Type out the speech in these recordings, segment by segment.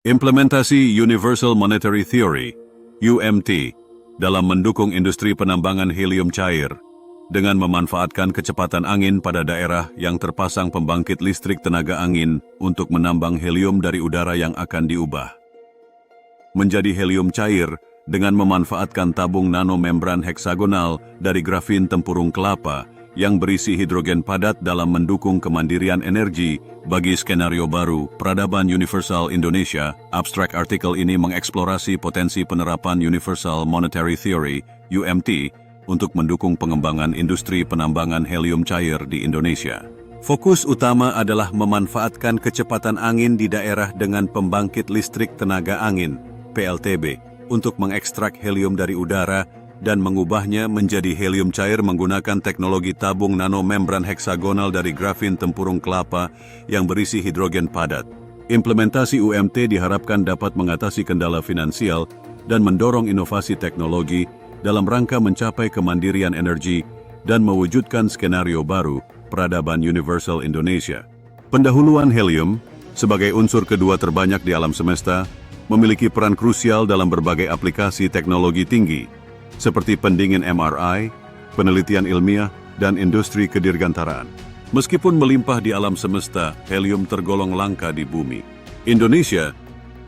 Implementasi Universal Monetary Theory, UMT, dalam mendukung industri penambangan helium cair dengan memanfaatkan kecepatan angin pada daerah yang terpasang pembangkit listrik tenaga angin untuk menambang helium dari udara yang akan diubah menjadi helium cair dengan memanfaatkan tabung nanomembran heksagonal dari grafin tempurung kelapa yang berisi hidrogen padat dalam mendukung kemandirian energi bagi skenario baru Peradaban Universal Indonesia. Abstrak artikel ini mengeksplorasi potensi penerapan Universal Monetary Theory, UMT, untuk mendukung pengembangan industri penambangan helium cair di Indonesia. Fokus utama adalah memanfaatkan kecepatan angin di daerah dengan pembangkit listrik tenaga angin, PLTB, untuk mengekstrak helium dari udara dan mengubahnya menjadi helium cair menggunakan teknologi tabung nanomembran heksagonal dari grafin tempurung kelapa yang berisi hidrogen padat. Implementasi UMT diharapkan dapat mengatasi kendala finansial dan mendorong inovasi teknologi dalam rangka mencapai kemandirian energi dan mewujudkan skenario baru Peradaban Universal Indonesia. Pendahuluan helium sebagai unsur kedua terbanyak di alam semesta memiliki peran krusial dalam berbagai aplikasi teknologi tinggi, seperti pendingin MRI, penelitian ilmiah, dan industri kedirgantaraan. Meskipun melimpah di alam semesta, helium tergolong langka di bumi. Indonesia,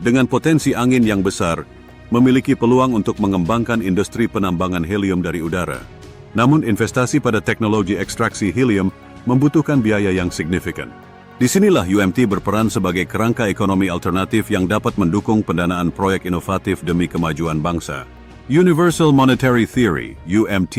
dengan potensi angin yang besar, memiliki peluang untuk mengembangkan industri penambangan helium dari udara. Namun investasi pada teknologi ekstraksi helium membutuhkan biaya yang signifikan. Disinilah UMT berperan sebagai kerangka ekonomi alternatif yang dapat mendukung pendanaan proyek inovatif demi kemajuan bangsa. Universal Monetary Theory, UMT,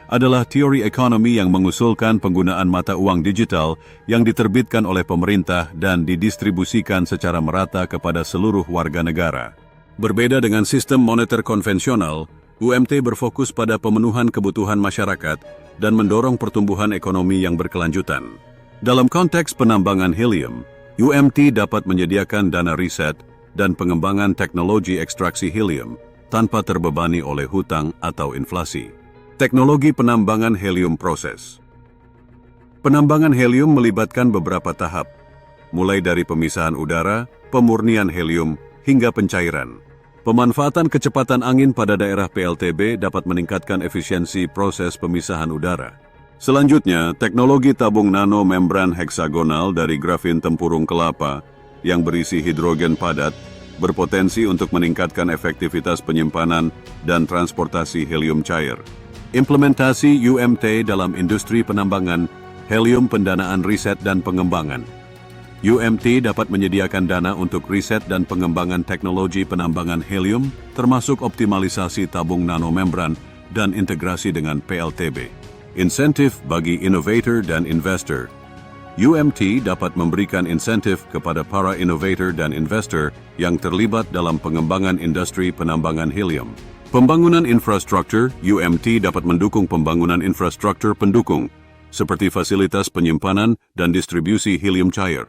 adalah teori ekonomi yang mengusulkan penggunaan mata uang digital yang diterbitkan oleh pemerintah dan didistribusikan secara merata kepada seluruh warga negara. Berbeda dengan sistem moneter konvensional, UMT berfokus pada pemenuhan kebutuhan masyarakat dan mendorong pertumbuhan ekonomi yang berkelanjutan. Dalam konteks penambangan helium, UMT dapat menyediakan dana riset dan pengembangan teknologi ekstraksi helium tanpa terbebani oleh hutang atau inflasi. Teknologi penambangan helium proses. Penambangan helium melibatkan beberapa tahap, mulai dari pemisahan udara, pemurnian helium, hingga pencairan. Pemanfaatan kecepatan angin pada daerah PLTB dapat meningkatkan efisiensi proses pemisahan udara. Selanjutnya, teknologi tabung nanomembran heksagonal dari grafin tempurung kelapa yang berisi hidrogen padat berpotensi untuk meningkatkan efektivitas penyimpanan dan transportasi helium cair. Implementasi UMT dalam industri penambangan helium, pendanaan riset dan pengembangan. UMT dapat menyediakan dana untuk riset dan pengembangan teknologi penambangan helium, termasuk optimalisasi tabung nanomembran dan integrasi dengan PLTB. Insentif bagi innovator dan investor. UMT dapat memberikan insentif kepada para innovator dan investor yang terlibat dalam pengembangan industri penambangan helium. Pembangunan infrastruktur, UMT dapat mendukung pembangunan infrastruktur pendukung, seperti fasilitas penyimpanan dan distribusi helium cair.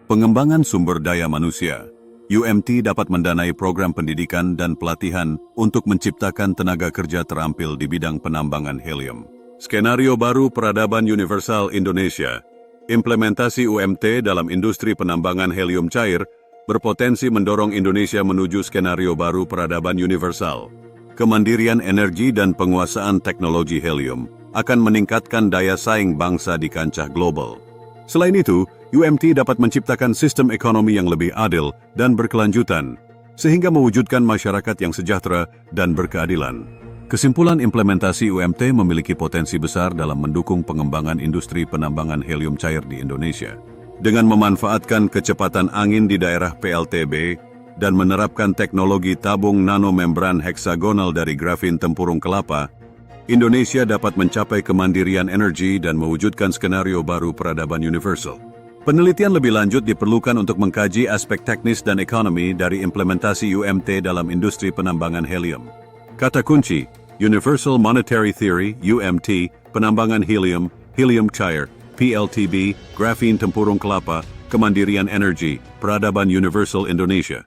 Pengembangan sumber daya manusia, UMT dapat mendanai program pendidikan dan pelatihan untuk menciptakan tenaga kerja terampil di bidang penambangan helium. Skenario baru Peradaban Universal Indonesia. Implementasi UMT dalam industri penambangan helium cair berpotensi mendorong Indonesia menuju skenario baru peradaban universal. Kemandirian energi dan penguasaan teknologi helium akan meningkatkan daya saing bangsa di kancah global. Selain itu, UMT dapat menciptakan sistem ekonomi yang lebih adil dan berkelanjutan, sehingga mewujudkan masyarakat yang sejahtera dan berkeadilan. Kesimpulan, implementasi UMT memiliki potensi besar dalam mendukung pengembangan industri penambangan helium cair di Indonesia. Dengan memanfaatkan kecepatan angin di daerah PLTB dan menerapkan teknologi tabung nanomembran heksagonal dari grafin tempurung kelapa, Indonesia dapat mencapai kemandirian energi dan mewujudkan skenario baru peradaban universal. Penelitian lebih lanjut diperlukan untuk mengkaji aspek teknis dan ekonomi dari implementasi UMT dalam industri penambangan helium. Kata kunci, Universal Monetary Theory, UMT, penambangan helium, helium cair, PLTB, grafin tempurung kelapa, kemandirian energi, peradaban universal Indonesia.